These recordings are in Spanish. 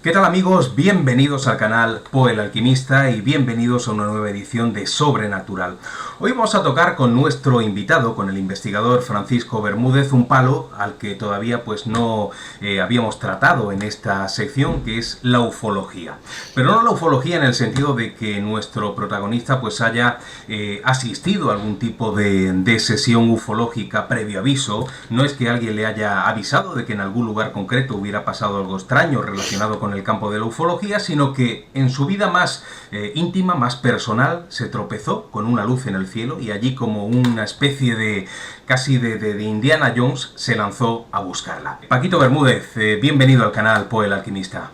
¿Qué tal amigos? Bienvenidos al canal Poe el Alquimista y bienvenidos a una nueva edición de Sobrenatural. Hoy vamos a tocar con nuestro invitado, con el investigador Francisco Bermúdez, un palo al que todavía pues no habíamos tratado en esta sección, que es la ufología. Pero no la ufología en el sentido de que nuestro protagonista pues haya asistido a algún tipo de sesión ufológica previo aviso. No es que alguien le haya avisado de que en algún lugar concreto hubiera pasado algo extraño relacionado con el campo de la ufología, sino que en su vida más íntima, más personal, se tropezó con una luz en el cielo y allí, como una especie de casi de Indiana Jones, se lanzó a buscarla. Paquito Bermúdez, bienvenido al canal Poe el Alquimista.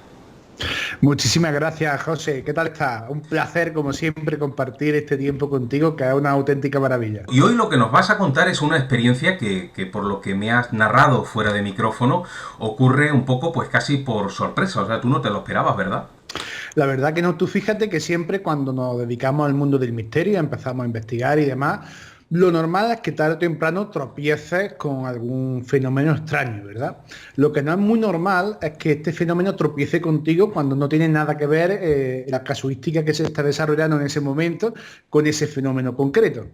Muchísimas gracias, José. ¿Qué tal está? Un placer, como siempre, compartir este tiempo contigo, que es una auténtica maravilla. Y hoy lo que nos vas a contar es una experiencia que por lo que me has narrado fuera de micrófono, ocurre un poco pues casi por sorpresa. O sea, tú no te lo esperabas, ¿verdad? La verdad que no, tú fíjate que siempre cuando nos dedicamos al mundo del misterio, empezamos a investigar y demás, lo normal es que tarde o temprano tropieces con algún fenómeno extraño, ¿verdad? Lo que no es muy normal es que este fenómeno tropiece contigo cuando no tiene nada que ver la casuística que se está desarrollando en ese momento con ese fenómeno concreto.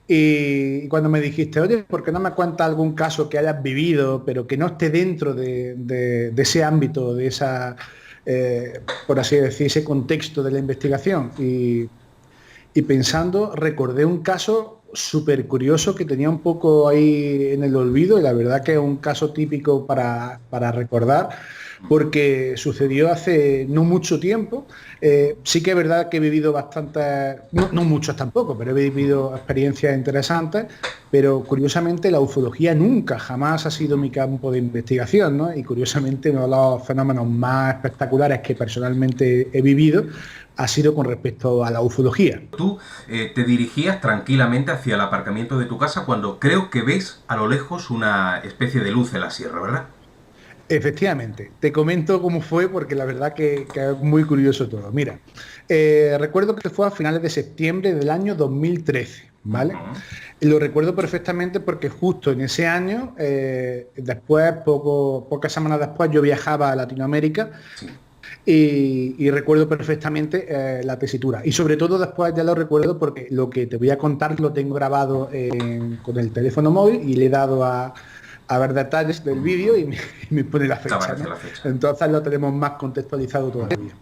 Y cuando me dijiste, oye, ¿por qué no me cuentas algún caso que hayas vivido, pero que no esté dentro de ese ámbito, de esa, por así decir, ese contexto de la investigación? Y pensando, recordé un caso súper curioso que tenía un poco ahí en el olvido, y la verdad que es un caso típico para recordar, porque sucedió hace no mucho tiempo. Sí que es verdad que he vivido bastantes, no muchos tampoco, pero he vivido experiencias interesantes, pero curiosamente la ufología nunca, jamás ha sido mi campo de investigación, ¿no? Y curiosamente uno de los fenómenos más espectaculares que personalmente he vivido ha sido con respecto a la ufología. Tú te dirigías tranquilamente hacia el aparcamiento de tu casa cuando creo que ves a lo lejos una especie de luz en la sierra, ¿verdad? Efectivamente, te comento cómo fue porque la verdad que es muy curioso todo. Mira, recuerdo que fue a finales de septiembre del año 2013, ¿vale? Uh-huh. Lo recuerdo perfectamente porque justo en ese año, después, pocas semanas después, yo viajaba a Latinoamérica. Sí. Y recuerdo perfectamente la tesitura. Y sobre todo después ya lo recuerdo porque lo que te voy a contar lo tengo grabado con el teléfono móvil y le he dado a ver detalles del vídeo y me pone la fecha, ¿no? La fecha. Entonces lo tenemos más contextualizado todavía.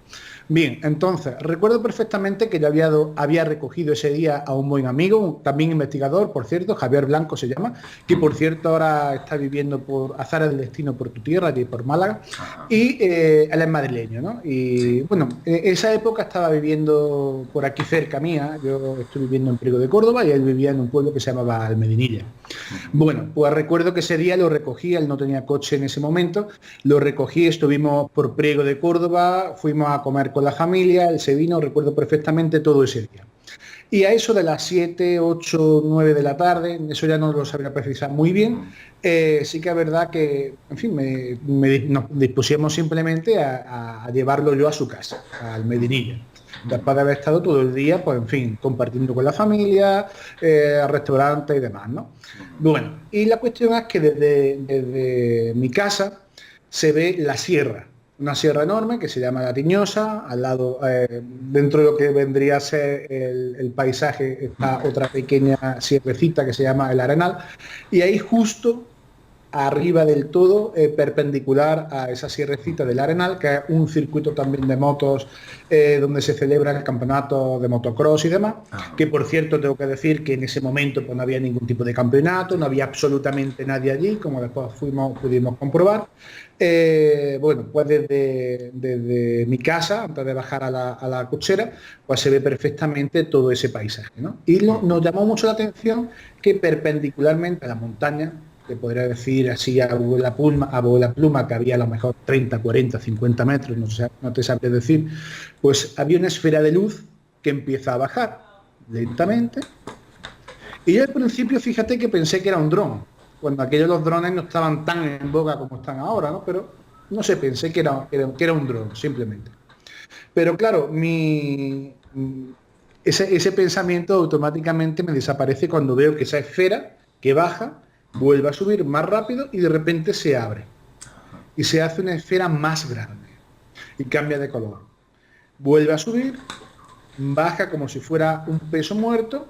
Bien, entonces, recuerdo perfectamente que yo había recogido ese día a un buen amigo, también investigador, por cierto, Javier Blanco se llama, que por cierto ahora está viviendo por azares del destino por tu tierra, allí por Málaga, y él es madrileño, ¿no? Y bueno, esa época estaba viviendo por aquí cerca mía, yo estoy viviendo en Priego de Córdoba y él vivía en un pueblo que se llamaba Almedinilla. Bueno, pues recuerdo que ese día lo recogí, él no tenía coche en ese momento, lo recogí, estuvimos por Priego de Córdoba, fuimos a comer con la familia, él se vino, recuerdo perfectamente todo ese día. Y a eso de las 7, 8, 9 de la tarde, eso ya no lo sabría precisar muy bien, sí que es verdad que, en fin, nos dispusimos simplemente a llevarlo yo a su casa, al Medinilla. Después de haber estado todo el día, pues en fin, compartiendo con la familia, restaurantes y demás, ¿no? Bueno, y la cuestión es que desde mi casa se ve la sierra, una sierra enorme que se llama La Tiñosa, al lado, dentro de lo que vendría a ser el paisaje, está otra pequeña sierrecita que se llama El Arenal, y ahí justo arriba del todo, perpendicular a esa sierrecita del Arenal, que es un circuito también de motos donde se celebra el campeonato de motocross y demás, que por cierto tengo que decir que en ese momento pues, no había ningún tipo de campeonato, no había absolutamente nadie allí, como después pudimos comprobar. Bueno, pues desde mi casa, antes de bajar a la cochera, pues se ve perfectamente todo ese paisaje, ¿no? Y nos llamó mucho la atención que perpendicularmente a la montaña, que podría decir así a vuela pluma, que había a lo mejor 30, 40, 50 metros, no te sabré decir, pues había una esfera de luz que empieza a bajar lentamente. Y yo al principio, fíjate que pensé que era un dron, cuando aquellos los drones no estaban tan en boga como están ahora, ¿no? Pero no sé, pensé que era un dron, simplemente. Pero claro, ese pensamiento automáticamente me desaparece cuando veo que esa esfera que baja vuelve a subir más rápido y de repente se abre y se hace una esfera más grande. y cambia de color. Vuelve a subir, baja como si fuera un peso muerto,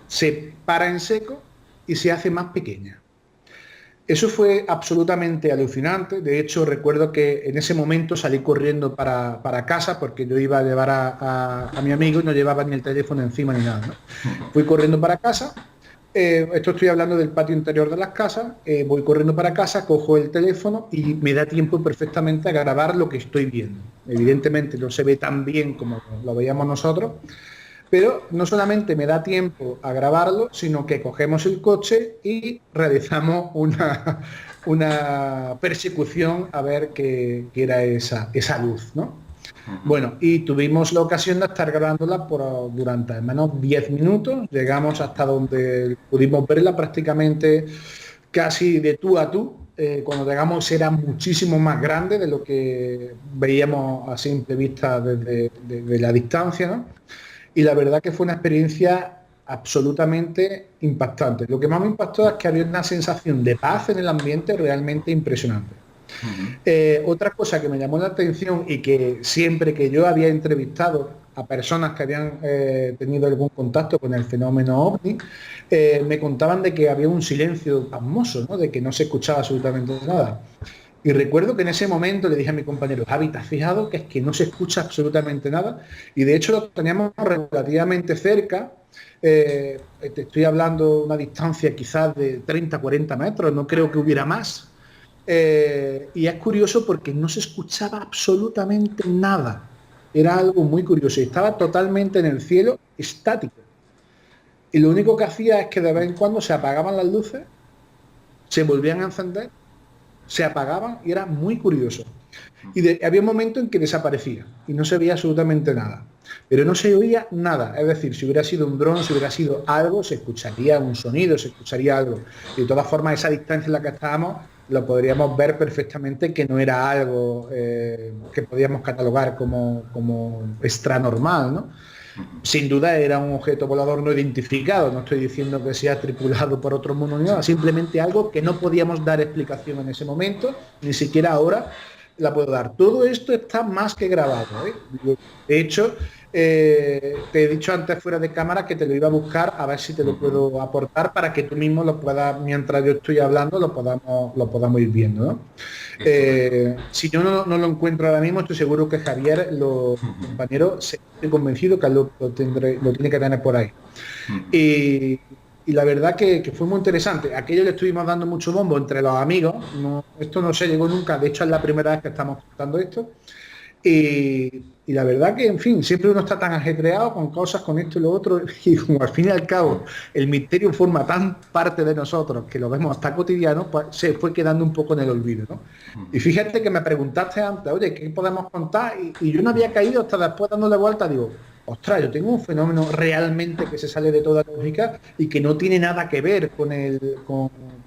se para en seco y se hace más pequeña. Eso fue absolutamente alucinante. De hecho, recuerdo que en ese momento salí corriendo para casa porque yo iba a llevar a mi amigo y no llevaba ni el teléfono encima ni nada, ¿no? Fui corriendo para casa. Esto estoy hablando del patio interior de las casas. Voy corriendo para casa, cojo el teléfono y me da tiempo perfectamente a grabar lo que estoy viendo. Evidentemente no se ve tan bien como lo veíamos nosotros, pero no solamente me da tiempo a grabarlo, sino que cogemos el coche y realizamos una persecución a ver qué era esa luz, ¿no? Bueno, y tuvimos la ocasión de estar grabándola durante al menos 10 minutos. Llegamos hasta donde pudimos verla prácticamente casi de tú a tú. Cuando llegamos era muchísimo más grande de lo que veíamos a simple vista desde la distancia, ¿no? Y la verdad que fue una experiencia absolutamente impactante. Lo que más me impactó es que había una sensación de paz en el ambiente realmente impresionante. Otra cosa que me llamó la atención y que siempre que yo había entrevistado a personas que habían tenido algún contacto con el fenómeno OVNI, me contaban de que había un silencio pasmoso, ¿no? De que no se escuchaba absolutamente nada. Y recuerdo que en ese momento le dije a mi compañero, Javi, ¿te has fijado que es que no se escucha absolutamente nada? Y de hecho lo teníamos relativamente cerca. Te estoy hablando de una distancia quizás de 30, 40 metros, no creo que hubiera más. Y es curioso porque no se escuchaba absolutamente nada. Era algo muy curioso y estaba totalmente en el cielo, estático. Y lo único que hacía es que de vez en cuando se apagaban las luces, se volvían a encender, se apagaban y era muy curioso. Y había un momento en que desaparecía y no se veía absolutamente nada. Pero no se oía nada. Es decir, si hubiera sido un dron, si hubiera sido algo, se escucharía un sonido, se escucharía algo. Y de todas formas, esa distancia en la que estábamos, lo podríamos ver perfectamente que no era algo que podíamos catalogar como extra normal, ¿no? Sin duda era un objeto volador no identificado, no estoy diciendo que sea tripulado por otro mundo ni nada, simplemente algo que no podíamos dar explicación en ese momento, ni siquiera ahora la puedo dar. Todo esto está más que grabado, ¿eh? De hecho, te he dicho antes fuera de cámara que te lo iba a buscar a ver si te lo puedo aportar para que tú mismo lo puedas, mientras yo estoy hablando, lo podamos ir viendo, ¿no? Si yo no lo encuentro ahora mismo, estoy seguro que Javier, los compañeros, estoy convencido que lo tiene que tener por ahí. Y la verdad que fue muy interesante. Aquello le estuvimos dando mucho bombo entre los amigos. Esto no se llegó nunca. De hecho, es la primera vez que estamos contando esto. Y la verdad que, en fin, siempre uno está tan ajetreado con cosas, con esto y lo otro, y como al fin y al cabo el misterio forma tan parte de nosotros que lo vemos hasta cotidiano, pues se fue quedando un poco en el olvido, ¿no? Y fíjate que me preguntaste antes, oye, ¿qué podemos contar? Y yo no había caído hasta después dándole vuelta, digo, ostras, yo tengo un fenómeno realmente que se sale de toda lógica y que no tiene nada que ver en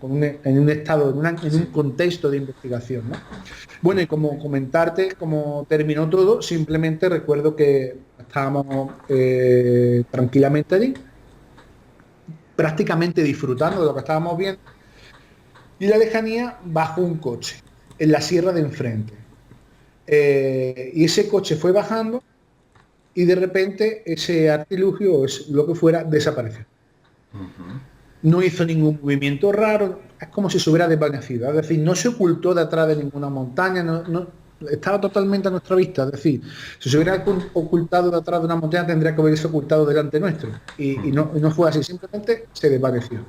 un estado, en un contexto de investigación, ¿no? Bueno, y como comentarte cómo terminó todo, simplemente recuerdo que estábamos tranquilamente allí, prácticamente disfrutando de lo que estábamos viendo, y la lejanía bajó un coche en la sierra de enfrente. Y ese coche fue bajando y de repente ese artilugio o lo que fuera desapareció. No hizo ningún movimiento raro, es como si se hubiera desvanecido, es decir, no se ocultó detrás de ninguna montaña, estaba totalmente a nuestra vista, es decir, si se hubiera ocultado detrás de una montaña tendría que haberse ocultado delante nuestro, y no fue así, simplemente se desvaneció.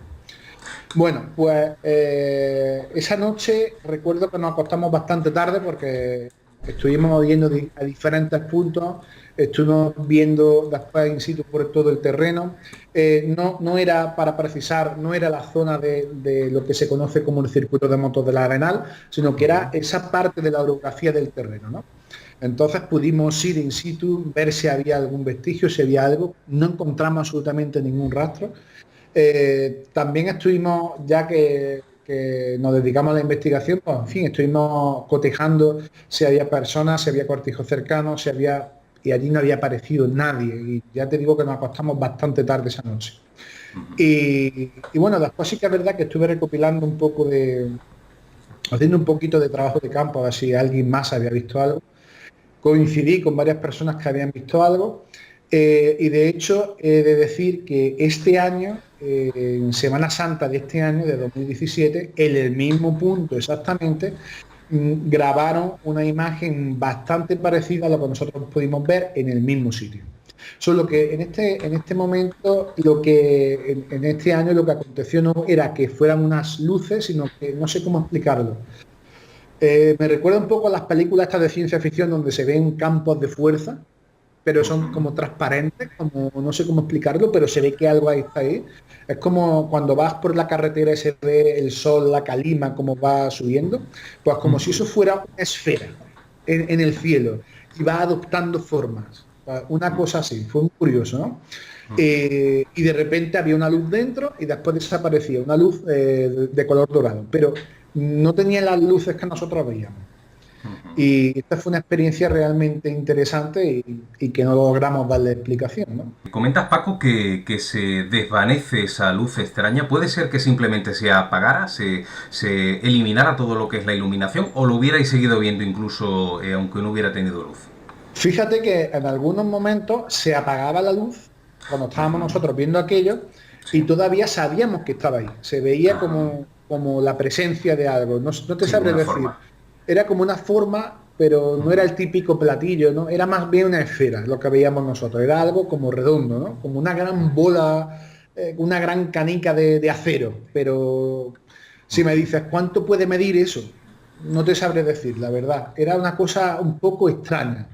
Bueno, pues esa noche recuerdo que nos acostamos bastante tarde porque estuvimos yendo a diferentes puntos, estuvimos viendo después in situ por todo el terreno. No era, para precisar, no era la zona de lo que se conoce como el circuito de motos del Arenal, sino que era esa parte de la orografía del terreno, ¿no? Entonces pudimos ir in situ, ver si había algún vestigio, si había algo. No encontramos absolutamente ningún rastro. También estuvimos, ya que nos dedicamos a la investigación, pues en fin, estuvimos cotejando si había personas, si había cortijos cercanos, y allí no había aparecido nadie, y ya te digo que nos acostamos bastante tarde esa noche. Y bueno, después sí que es verdad que estuve recopilando haciendo un poquito de trabajo de campo, a ver si alguien más había visto algo, coincidí con varias personas que habían visto algo y de hecho he de decir que este año, en Semana Santa de este año, de 2017, en el mismo punto exactamente, grabaron una imagen bastante parecida a lo que nosotros pudimos ver en el mismo sitio. Solo que en este momento, en este año lo que aconteció no era que fueran unas luces, sino que no sé cómo explicarlo. Me recuerda un poco a las películas estas de ciencia ficción donde se ven campos de fuerza, pero son como transparentes, como no sé cómo explicarlo, pero se ve que algo ahí está ahí. Es como cuando vas por la carretera y se ve el sol, la calima, como va subiendo, pues como si eso fuera una esfera en el cielo y va adoptando formas. Una cosa así, fue muy curioso, ¿no? Y de repente había una luz dentro y después desaparecía, una luz de color dorado, pero no tenía las luces que nosotros veíamos. Y esta fue una experiencia realmente interesante y que no logramos darle explicación, ¿no? Comentas, Paco, que se desvanece esa luz extraña. ¿Puede ser que simplemente se apagara, se eliminara todo lo que es la iluminación, o lo hubierais seguido viendo incluso aunque no hubiera tenido luz? Fíjate que en algunos momentos se apagaba la luz cuando estábamos nosotros viendo aquello y todavía sabíamos que estaba ahí. Se veía como la presencia de algo. No te Sí, sabré una decir. forma. Era como una forma, pero no era el típico platillo, ¿no? Era más bien una esfera lo que veíamos nosotros. Era algo como redondo, ¿no? Como una gran bola, una gran canica de acero. Pero si me dices, ¿cuánto puede medir eso? No te sabré decir, la verdad. Era una cosa un poco extraña.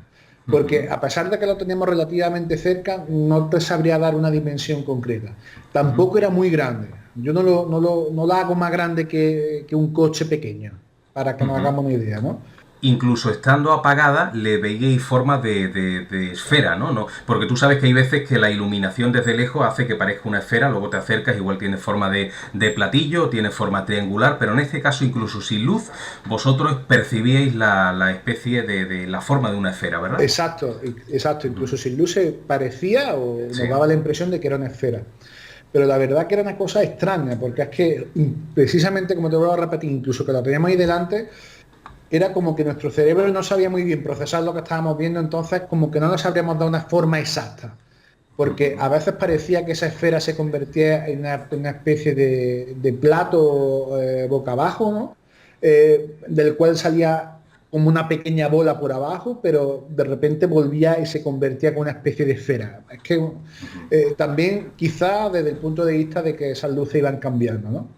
Porque a pesar de que lo teníamos relativamente cerca, no te sabría dar una dimensión concreta. Tampoco era muy grande. Yo no lo hago más grande que un coche pequeño, para que nos hagamos una idea, ¿no? Incluso estando apagada, le veíais forma de esfera, ¿no? ¿no? Porque tú sabes que hay veces que la iluminación desde lejos hace que parezca una esfera, luego te acercas, igual tiene forma de platillo, tiene forma triangular, pero en este caso, incluso sin luz, vosotros percibíais la especie de la forma de una esfera, ¿verdad? Exacto, exacto. Incluso sin luz se parecía o Sí. nos daba la impresión de que era una esfera. Pero la verdad que era una cosa extraña, porque es que precisamente, como te vuelvo a repetir, incluso que lo teníamos ahí delante, era como que nuestro cerebro no sabía muy bien procesar lo que estábamos viendo, entonces como que no nos habríamos dado una forma exacta. Porque a veces parecía que esa esfera se convertía en una especie de plato boca abajo, ¿no? Del cual salía como una pequeña bola por abajo, pero de repente volvía y se convertía con una especie de esfera. Es que también quizá desde el punto de vista de que esas luces iban cambiando, ¿no?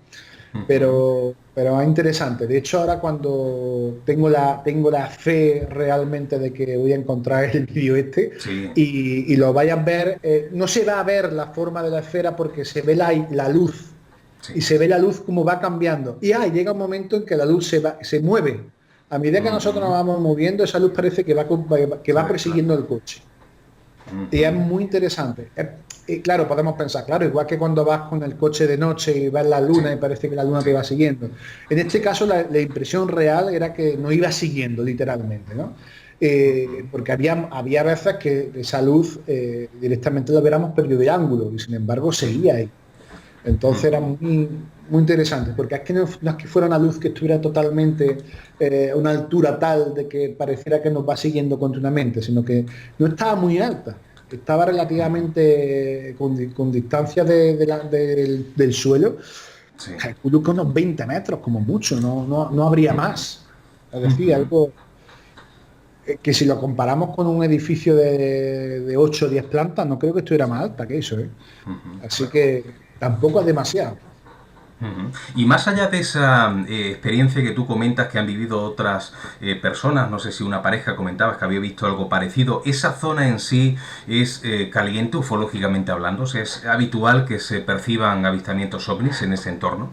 Pero es interesante. De hecho, ahora cuando tengo la fe realmente de que voy a encontrar el vídeo este Sí. y lo vayan a ver, no se va a ver la forma de la esfera porque se ve la luz. Sí. Y se ve la luz como va cambiando. Y llega un momento en que la luz se mueve. A medida que nosotros nos vamos moviendo, esa luz parece que va persiguiendo el coche. Y es muy interesante. Y claro, podemos pensar, claro, igual que cuando vas con el coche de noche y ves la luna y parece que la luna te va siguiendo. En este caso, la impresión real era que no iba siguiendo, literalmente, ¿no? Porque había veces que esa luz directamente la hubiéramos perdido de ángulo y sin embargo seguía ahí. Entonces era muy, muy interesante, porque es que no es que fuera una luz que estuviera totalmente a una altura tal de que pareciera que nos va siguiendo continuamente, sino que no estaba muy alta, estaba relativamente con distancia del suelo, Sí. calculo que unos 20 metros como mucho, no habría más. Es decir, algo que si lo comparamos con un edificio de 8 o 10 plantas, no creo que estuviera más alta que eso, ¿eh? Así que tampoco es demasiado. Y más allá de esa experiencia que tú comentas que han vivido otras personas, no sé si una pareja comentabas que había visto algo parecido, ¿esa zona en sí es caliente ufológicamente hablando? O sea, ¿es habitual que se perciban avistamientos ovnis en ese entorno?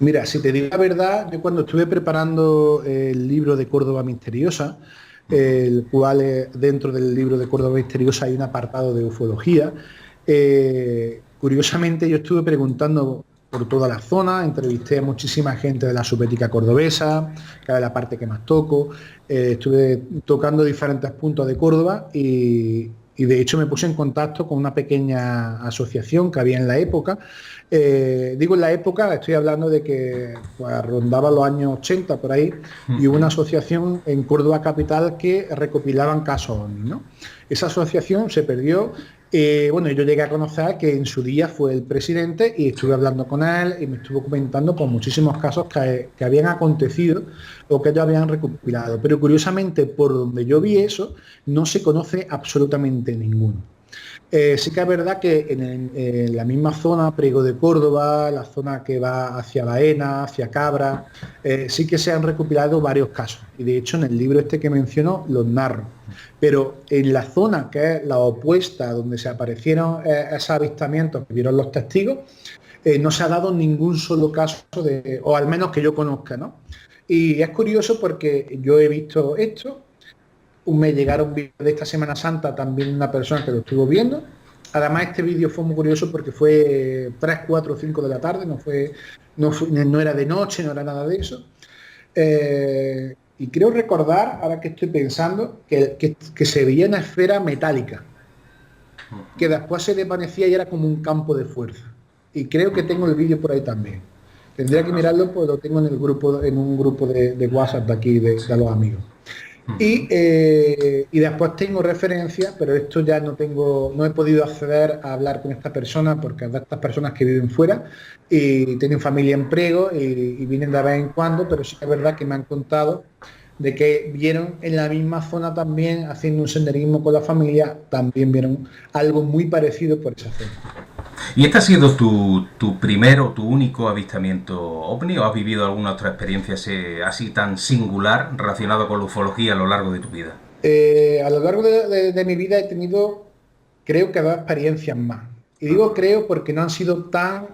Mira, si te digo la verdad, yo cuando estuve preparando el libro de Córdoba Misteriosa, el cual dentro del libro de Córdoba Misteriosa hay un apartado de ufología, curiosamente yo estuve preguntando por toda la zona, entrevisté a muchísima gente de la subética cordobesa, que es la parte que más toco, estuve tocando diferentes puntos de Córdoba y Y de hecho me puse en contacto con una pequeña asociación que había en la época. Digo en la época, estoy hablando de que pues, rondaba los años 80 por ahí, y hubo una asociación en Córdoba capital que recopilaban casos OVNI, ¿no? Esa asociación se perdió. Bueno, yo llegué a conocer que en su día fue el presidente y estuve hablando con él y me estuvo comentando por muchísimos casos que habían acontecido o que ellos habían recopilado. Pero curiosamente, por donde yo vi eso, no se conoce absolutamente ninguno. Sí que es verdad que en la misma zona, Priego de Córdoba, la zona que va hacia Baena, hacia Cabra, sí que se han recopilado varios casos. Y de hecho en el libro este que menciono los narro. Pero en la zona que es la opuesta, donde se aparecieron esos avistamientos que vieron los testigos, no se ha dado ningún solo caso, o al menos que yo conozca, ¿no? Y es curioso porque yo he visto esto. Me llegaron vídeos de esta Semana Santa, también una persona que lo estuvo viendo. Además, este vídeo fue muy curioso porque fue 3, 4 o 5 de la tarde, no era de noche, no era nada de eso. Y creo recordar, ahora que estoy pensando, que se veía una esfera metálica, que después se desvanecía y era como un campo de fuerza. Y creo que tengo el vídeo por ahí también. Tendría que mirarlo, pues lo tengo en un grupo de WhatsApp de aquí, de los amigos. Y después tengo referencias, pero esto ya no he podido acceder a hablar con esta persona porque es de estas personas que viven fuera y tienen familia en Priego y vienen de vez en cuando, pero sí que es verdad que me han contado de que vieron en la misma zona también, haciendo un senderismo con la familia, también vieron algo muy parecido por esa zona. ¿Y este ha sido tu primer o tu único avistamiento ovni o has vivido alguna otra experiencia así tan singular relacionada con la ufología a lo largo de tu vida? A lo largo de mi vida he tenido, creo que 2 experiencias más. Y digo creo porque no han sido tan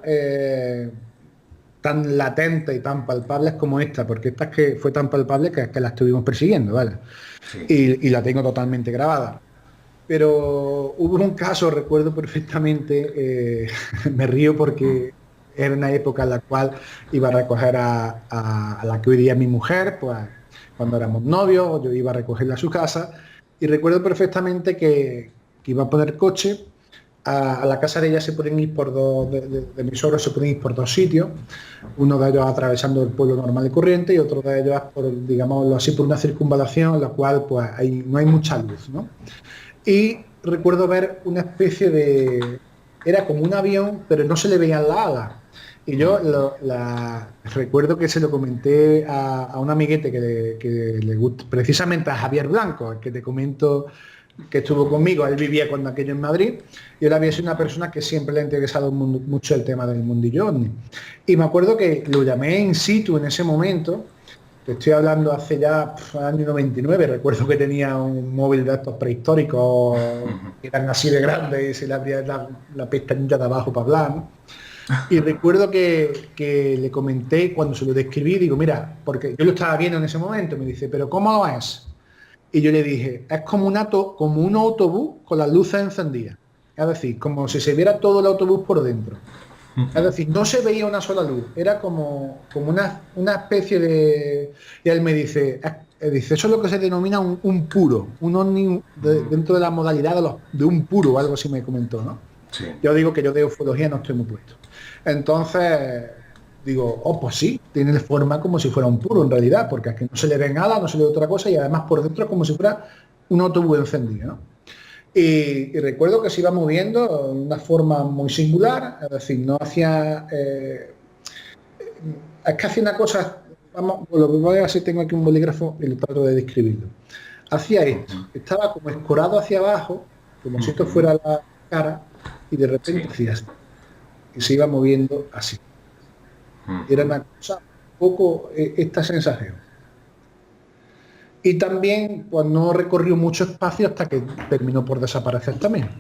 latentes y tan palpables como esta, porque esta que fue tan palpable que la estuvimos persiguiendo, ¿vale? Sí. Y la tengo totalmente grabada. Pero hubo un caso, recuerdo perfectamente, me río porque era una época en la cual iba a recoger a la que hoy día es mi mujer, pues cuando éramos novios, yo iba a recogerla a su casa, y recuerdo perfectamente que iba a poner coche, a la casa de ella se pueden ir por de mis suegros se pueden ir por 2 sitios, uno de ellos atravesando el pueblo normal y corriente, y otro de ellos por, digámoslo así, por una circunvalación en la cual pues no hay mucha luz, ¿no? Y recuerdo ver una especie de... Era como un avión, pero no se le veían las alas. Y yo recuerdo que se lo comenté a un amiguete que le gusta, precisamente a Javier Blanco, el que te comento que estuvo conmigo. Él vivía cuando aquello en Madrid y él había sido una persona que siempre le ha interesado mucho el tema del mundillo ovni. Y me acuerdo que lo llamé in situ en ese momento. Te estoy hablando hace ya año 99, recuerdo que tenía un móvil de estos prehistóricos que eran así de grandes y se le abría la pestañita de abajo para hablar, ¿no? Y recuerdo que le comenté cuando se lo describí, digo, mira, porque yo lo estaba viendo en ese momento, me dice, ¿pero cómo lo es? Y yo le dije, es como un autobús con las luces encendidas. Es decir, como si se viera todo el autobús por dentro. Es decir, no se veía una sola luz, era como una especie de... Y él me dice, eso es lo que se denomina un puro, un ovni dentro de la modalidad de un puro, algo así me comentó, ¿no? Sí. Yo digo que yo de ufología no estoy muy puesto. Entonces, digo, pues sí, tiene forma como si fuera un puro en realidad, porque es que no se le ven alas, no se le ve otra cosa, y además por dentro es como si fuera un autobús encendido, ¿no? Y recuerdo que se iba moviendo de una forma muy singular, es decir, no hacía... es que hacía una cosa... Vamos, lo que voy a hacer, tengo aquí un bolígrafo y lo trato de describirlo. Hacía esto, estaba como escorado hacia abajo, como si esto fuera la cara, y de repente hacía así. Y se iba moviendo así. Era una cosa un poco esta sensación. Y también pues no recorrió mucho espacio hasta que terminó por desaparecer también.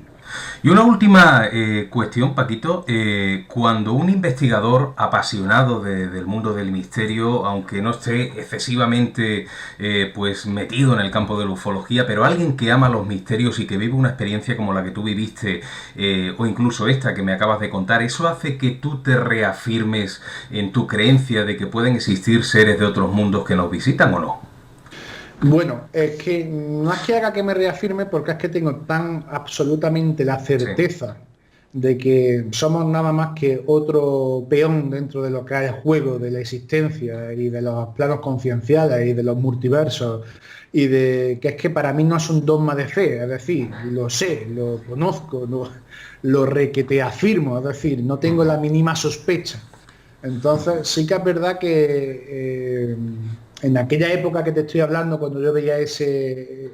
Y una última cuestión, Paquito. Cuando un investigador apasionado del mundo del misterio, aunque no esté excesivamente pues metido en el campo de la ufología, pero alguien que ama los misterios y que vive una experiencia como la que tú viviste, o incluso esta que me acabas de contar, ¿eso hace que tú te reafirmes en tu creencia de que pueden existir seres de otros mundos que nos visitan o no? Bueno, es que no es que haga que me reafirme, porque es que tengo tan absolutamente la certeza de que somos nada más que otro peón dentro de lo que hay juego de la existencia y de los planos concienciales y de los multiversos, y de que es que para mí no es un dogma de fe, es decir, lo sé, lo conozco, lo requete afirmo, es decir, no tengo la mínima sospecha. Entonces sí que es verdad que en aquella época que te estoy hablando, cuando yo veía ese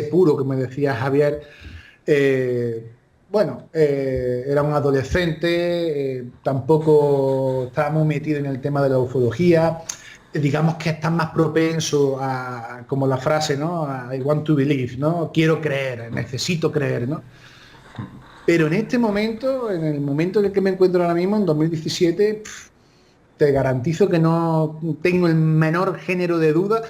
puro que me decía Javier, era un adolescente, tampoco estaba muy metido en el tema de la ufología, digamos que estás más propenso a, como la frase, ¿no? A I want to believe, ¿no? Quiero creer, necesito creer, ¿no? Pero en este momento, en el momento en el que me encuentro ahora mismo, en 2017, te garantizo que no tengo el menor género de duda,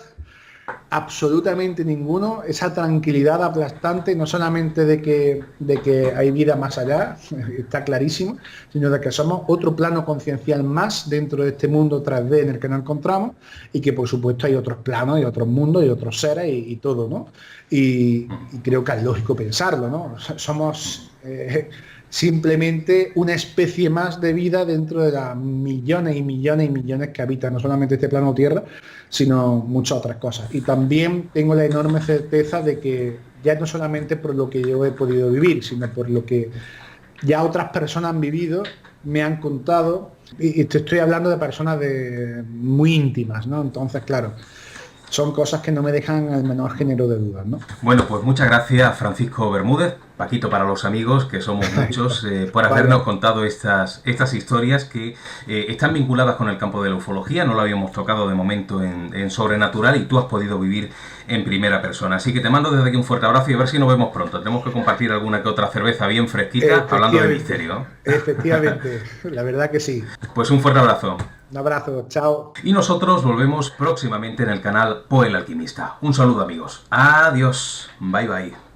absolutamente ninguno, esa tranquilidad aplastante, no solamente de que hay vida más allá, está clarísimo, sino de que somos otro plano conciencial más dentro de este mundo 3D en el que nos encontramos, y que por supuesto hay otros planos y otros mundos y otros seres y todo, ¿no? Y creo que es lógico pensarlo, ¿no? Somos simplemente una especie más de vida dentro de las millones y millones y millones que habitan no solamente este plano Tierra, sino muchas otras cosas. Y también tengo la enorme certeza de que ya no solamente por lo que yo he podido vivir, sino por lo que ya otras personas han vivido, me han contado, y te estoy hablando de personas muy íntimas, ¿no? Entonces, claro, son cosas que no me dejan el menor género de dudas, ¿no? Bueno, pues muchas gracias, Francisco Bermúdez, Paquito para los amigos, que somos muchos, por habernos contado estas historias que están vinculadas con el campo de la ufología. No lo habíamos tocado de momento en Sobrenatural, y tú has podido vivir en primera persona. Así que te mando desde aquí un fuerte abrazo y a ver si nos vemos pronto. Tenemos que compartir alguna que otra cerveza bien fresquita, hablando de misterio. Efectivamente, la verdad que sí. Pues un fuerte abrazo. Un abrazo, chao. Y nosotros volvemos próximamente en el canal Poe el Alquimista. Un saludo, amigos. Adiós. Bye bye.